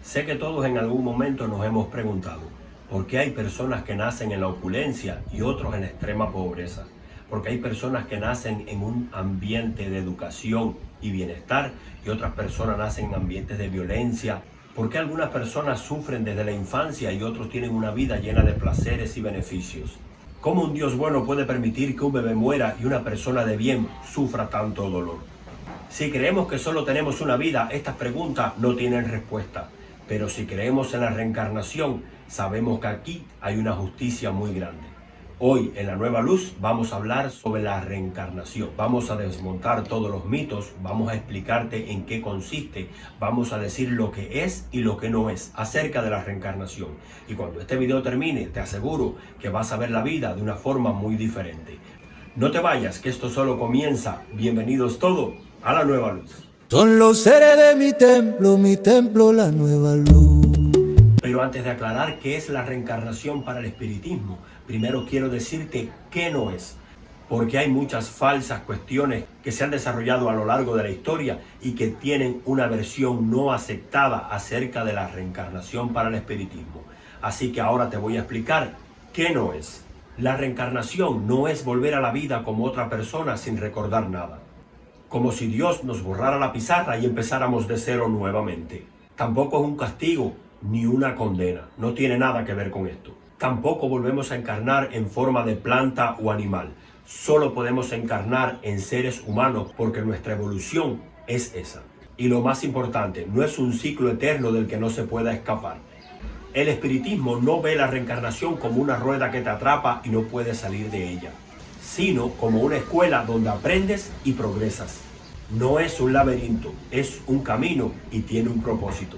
Sé que todos en algún momento nos hemos preguntado, ¿por qué hay personas que nacen en la opulencia y otros en la extrema pobreza? Porque hay personas que nacen en un ambiente de educación y bienestar y otras personas nacen en ambientes de violencia. ¿Por qué algunas personas sufren desde la infancia y otros tienen una vida llena de placeres y beneficios? ¿Cómo un Dios bueno puede permitir que un bebé muera y una persona de bien sufra tanto dolor? Si creemos que solo tenemos una vida, estas preguntas no tienen respuesta. Pero si creemos en la reencarnación, sabemos que aquí hay una justicia muy grande. Hoy en La Nueva Luz vamos a hablar sobre la reencarnación. Vamos a desmontar todos los mitos, vamos a explicarte en qué consiste, vamos a decir lo que es y lo que no es acerca de la reencarnación. Y cuando este video termine, te aseguro que vas a ver la vida de una forma muy diferente. No te vayas, que esto solo comienza. Bienvenidos todos a La Nueva Luz. Son los seres de mi templo, la nueva luz. Pero antes de aclarar qué es la reencarnación para el espiritismo, primero quiero decirte qué no es. Porque hay muchas falsas cuestiones que se han desarrollado a lo largo de la historia y que tienen una versión no aceptada acerca de la reencarnación para el espiritismo. Así que ahora te voy a explicar qué no es. La reencarnación no es volver a la vida como otra persona sin recordar nada. Como si Dios nos borrara la pizarra y empezáramos de cero nuevamente. Tampoco es un castigo ni una condena, no tiene nada que ver con esto. Tampoco volvemos a encarnar en forma de planta o animal. Solo podemos encarnar en seres humanos porque nuestra evolución es esa. Y lo más importante, no es un ciclo eterno del que no se pueda escapar. El espiritismo no ve la reencarnación como una rueda que te atrapa y no puedes salir de ella, sino como una escuela donde aprendes y progresas. No es un laberinto, es un camino y tiene un propósito.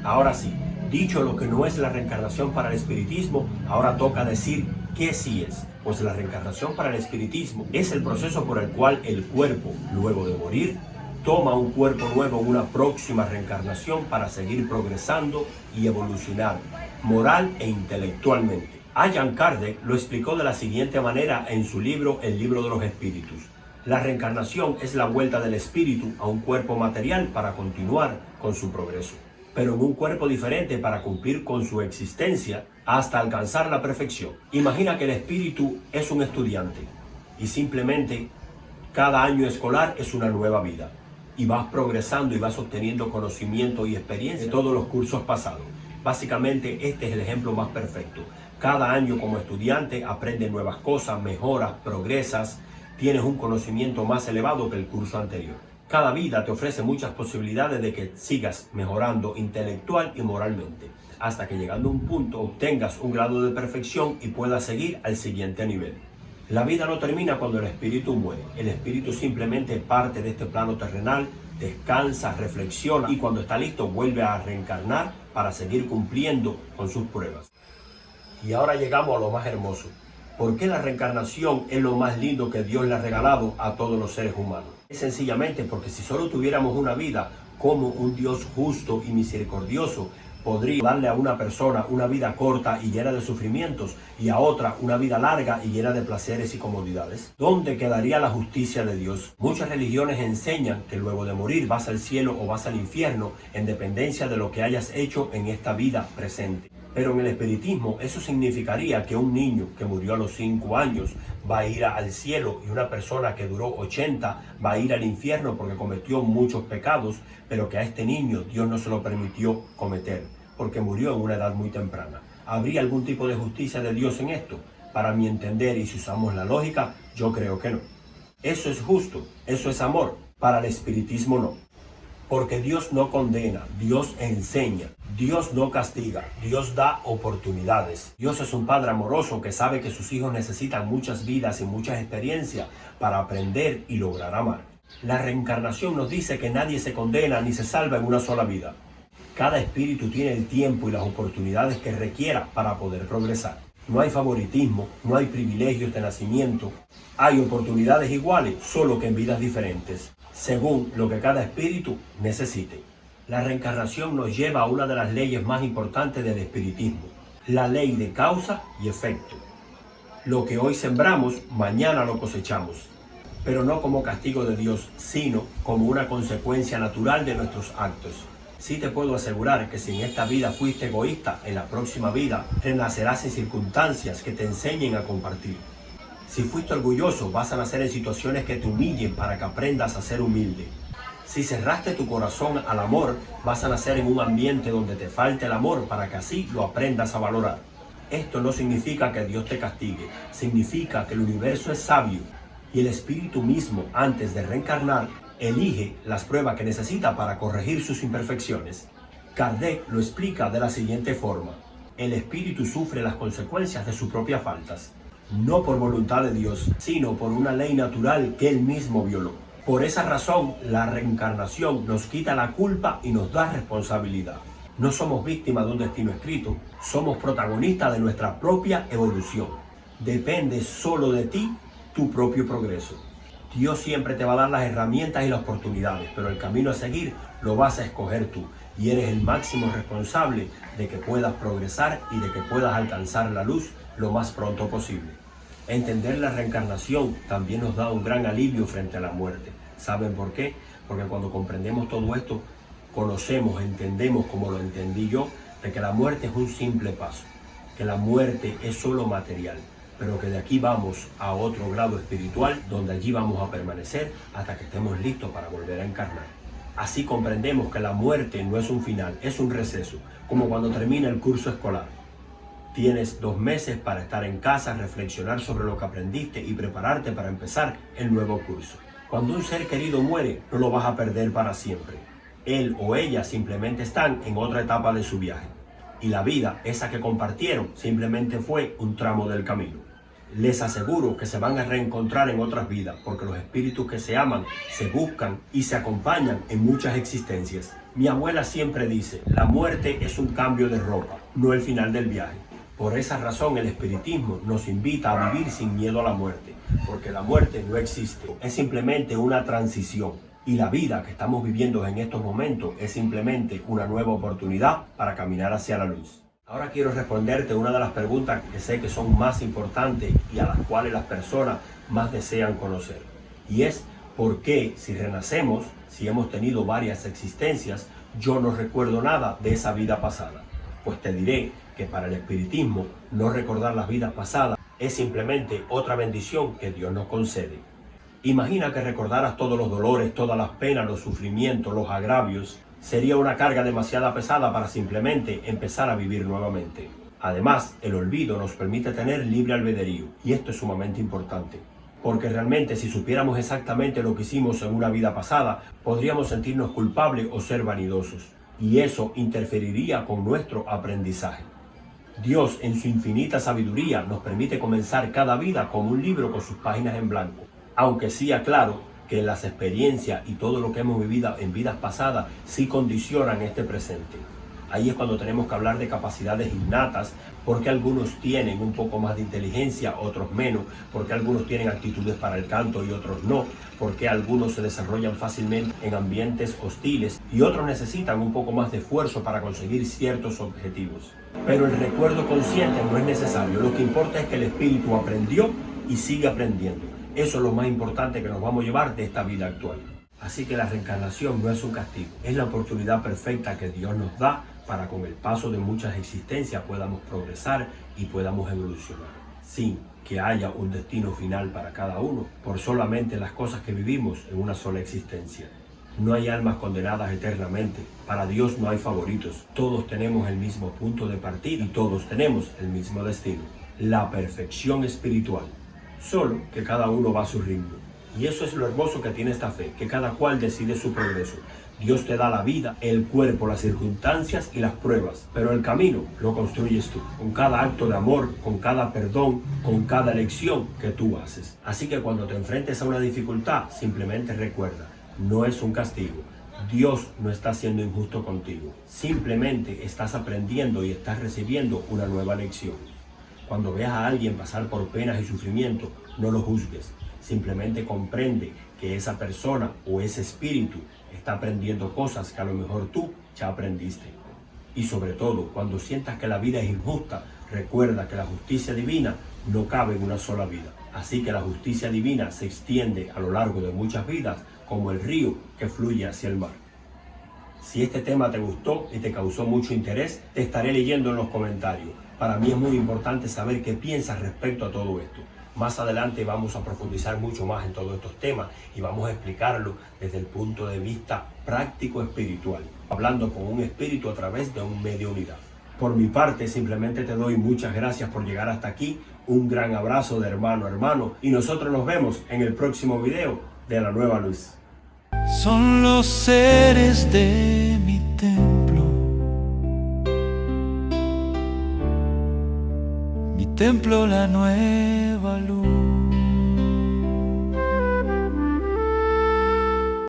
Ahora sí, dicho lo que no es la reencarnación para el espiritismo, ahora toca decir qué sí es. Pues la reencarnación para el espiritismo es el proceso por el cual el cuerpo, luego de morir, toma un cuerpo nuevo en una próxima reencarnación para seguir progresando y evolucionar moral e intelectualmente. Allan Kardec lo explicó de la siguiente manera en su libro El Libro de los Espíritus. La reencarnación es la vuelta del espíritu a un cuerpo material para continuar con su progreso, pero en un cuerpo diferente para cumplir con su existencia hasta alcanzar la perfección. Imagina que el espíritu es un estudiante y simplemente cada año escolar es una nueva vida y vas progresando y vas obteniendo conocimiento y experiencia de todos los cursos pasados. Básicamente este es el ejemplo más perfecto. Cada año como estudiante aprendes nuevas cosas, mejoras, progresas, tienes un conocimiento más elevado que el curso anterior. Cada vida te ofrece muchas posibilidades de que sigas mejorando intelectual y moralmente, hasta que llegando a un punto obtengas un grado de perfección y puedas seguir al siguiente nivel. La vida no termina cuando el espíritu muere. El espíritu simplemente parte de este plano terrenal, descansa, reflexiona y cuando está listo vuelve a reencarnar para seguir cumpliendo con sus pruebas. Y ahora llegamos a lo más hermoso. ¿Por qué la reencarnación es lo más lindo que Dios le ha regalado a todos los seres humanos? Es sencillamente porque si solo tuviéramos una vida, ¿cómo un Dios justo y misericordioso podría darle a una persona una vida corta y llena de sufrimientos y a otra una vida larga y llena de placeres y comodidades? ¿Dónde quedaría la justicia de Dios? Muchas religiones enseñan que luego de morir vas al cielo o vas al infierno en dependencia de lo que hayas hecho en esta vida presente. Pero en el espiritismo eso significaría que un niño que murió a los 5 años va a ir al cielo y una persona que duró 80 va a ir al infierno porque cometió muchos pecados, pero que a este niño Dios no se lo permitió cometer porque murió en una edad muy temprana. ¿Habría algún tipo de justicia de Dios en esto? Para mi entender, y si usamos la lógica, yo creo que no. Eso es justo, eso es amor. Para el espiritismo no. Porque Dios no condena, Dios enseña, Dios no castiga, Dios da oportunidades. Dios es un Padre amoroso que sabe que sus hijos necesitan muchas vidas y muchas experiencias para aprender y lograr amar. La reencarnación nos dice que nadie se condena ni se salva en una sola vida. Cada espíritu tiene el tiempo y las oportunidades que requiera para poder progresar. No hay favoritismo, no hay privilegios de nacimiento. Hay oportunidades iguales, solo que en vidas diferentes, según lo que cada espíritu necesite. La reencarnación nos lleva a una de las leyes más importantes del espiritismo, la ley de causa y efecto. Lo que hoy sembramos, mañana lo cosechamos, pero no como castigo de Dios, sino como una consecuencia natural de nuestros actos. Sí te puedo asegurar que si en esta vida fuiste egoísta, en la próxima vida renacerás en circunstancias que te enseñen a compartir. Si fuiste orgulloso, vas a nacer en situaciones que te humillen para que aprendas a ser humilde. Si cerraste tu corazón al amor, vas a nacer en un ambiente donde te falte el amor para que así lo aprendas a valorar. Esto no significa que Dios te castigue, significa que el universo es sabio y el espíritu mismo, antes de reencarnar, elige las pruebas que necesita para corregir sus imperfecciones. Kardec lo explica de la siguiente forma: el espíritu sufre las consecuencias de sus propias faltas, no por voluntad de Dios, sino por una ley natural que él mismo violó. Por esa razón, la reencarnación nos quita la culpa y nos da responsabilidad. No somos víctimas de un destino escrito, somos protagonistas de nuestra propia evolución. Depende solo de ti tu propio progreso. Dios siempre te va a dar las herramientas y las oportunidades, pero el camino a seguir lo vas a escoger tú. Y eres el máximo responsable de que puedas progresar y de que puedas alcanzar la luz lo más pronto posible. Entender la reencarnación también nos da un gran alivio frente a la muerte. ¿Saben por qué? Porque cuando comprendemos todo esto, conocemos, entendemos como lo entendí yo, de que la muerte es un simple paso, que la muerte es solo material, pero que de aquí vamos a otro grado espiritual donde allí vamos a permanecer hasta que estemos listos para volver a encarnar. Así comprendemos que la muerte no es un final, es un receso, como cuando termina el curso escolar. Tienes 2 meses para estar en casa, reflexionar sobre lo que aprendiste y prepararte para empezar el nuevo curso. Cuando un ser querido muere, no lo vas a perder para siempre. Él o ella simplemente están en otra etapa de su viaje. Y la vida, esa que compartieron, simplemente fue un tramo del camino. Les aseguro que se van a reencontrar en otras vidas, porque los espíritus que se aman, se buscan y se acompañan en muchas existencias. Mi abuela siempre dice, la muerte es un cambio de ropa, no el final del viaje. Por esa razón el espiritismo nos invita a vivir sin miedo a la muerte, porque la muerte no existe, es simplemente una transición. Y la vida que estamos viviendo en estos momentos es simplemente una nueva oportunidad para caminar hacia la luz. Ahora quiero responderte una de las preguntas que sé que son más importantes y a las cuales las personas más desean conocer. Y es, ¿por qué si renacemos, si hemos tenido varias existencias, yo no recuerdo nada de esa vida pasada? Pues te diré que para el espiritismo no recordar las vidas pasadas es simplemente otra bendición que Dios nos concede. Imagina que recordaras todos los dolores, todas las penas, los sufrimientos, los agravios. Sería una carga demasiado pesada para simplemente empezar a vivir nuevamente. Además, el olvido nos permite tener libre albedrío, y esto es sumamente importante. Porque realmente si supiéramos exactamente lo que hicimos en una vida pasada, podríamos sentirnos culpables o ser vanidosos. Y eso interferiría con nuestro aprendizaje. Dios, en su infinita sabiduría, nos permite comenzar cada vida como un libro con sus páginas en blanco. Aunque sí aclaro que las experiencias y todo lo que hemos vivido en vidas pasadas sí condicionan este presente. Ahí es cuando tenemos que hablar de capacidades innatas, porque algunos tienen un poco más de inteligencia, otros menos, porque algunos tienen actitudes para el canto y otros no, porque algunos se desarrollan fácilmente en ambientes hostiles y otros necesitan un poco más de esfuerzo para conseguir ciertos objetivos. Pero el recuerdo consciente no es necesario, lo que importa es que el espíritu aprendió y sigue aprendiendo. Eso es lo más importante que nos vamos a llevar de esta vida actual. Así que la reencarnación no es un castigo, es la oportunidad perfecta que Dios nos da para con el paso de muchas existencias podamos progresar y podamos evolucionar, sin que haya un destino final para cada uno, por solamente las cosas que vivimos en una sola existencia. No hay almas condenadas eternamente, para Dios no hay favoritos, todos tenemos el mismo punto de partida y todos tenemos el mismo destino, la perfección espiritual. Solo que cada uno va a su ritmo. Y eso es lo hermoso que tiene esta fe, que cada cual decide su progreso. Dios te da la vida, el cuerpo, las circunstancias y las pruebas, pero el camino lo construyes tú, con cada acto de amor, con cada perdón, con cada elección que tú haces. Así que cuando te enfrentes a una dificultad, simplemente recuerda, no es un castigo. Dios no está siendo injusto contigo. Simplemente estás aprendiendo y estás recibiendo una nueva lección. Cuando veas a alguien pasar por penas y sufrimiento, no lo juzgues. Simplemente comprende que esa persona o ese espíritu está aprendiendo cosas que a lo mejor tú ya aprendiste. Y sobre todo, cuando sientas que la vida es injusta, recuerda que la justicia divina no cabe en una sola vida. Así que la justicia divina se extiende a lo largo de muchas vidas como el río que fluye hacia el mar. Si este tema te gustó y te causó mucho interés, te estaré leyendo en los comentarios. Para mí es muy importante saber qué piensas respecto a todo esto. Más adelante vamos a profundizar mucho más en todos estos temas y vamos a explicarlo desde el punto de vista práctico espiritual, hablando con un espíritu a través de un medio unidad. Por mi parte, simplemente te doy muchas gracias por llegar hasta aquí. Un gran abrazo de hermano a hermano y nosotros nos vemos en el próximo video de La Nueva Luz. Son los seres de mi templo, la nueva luz.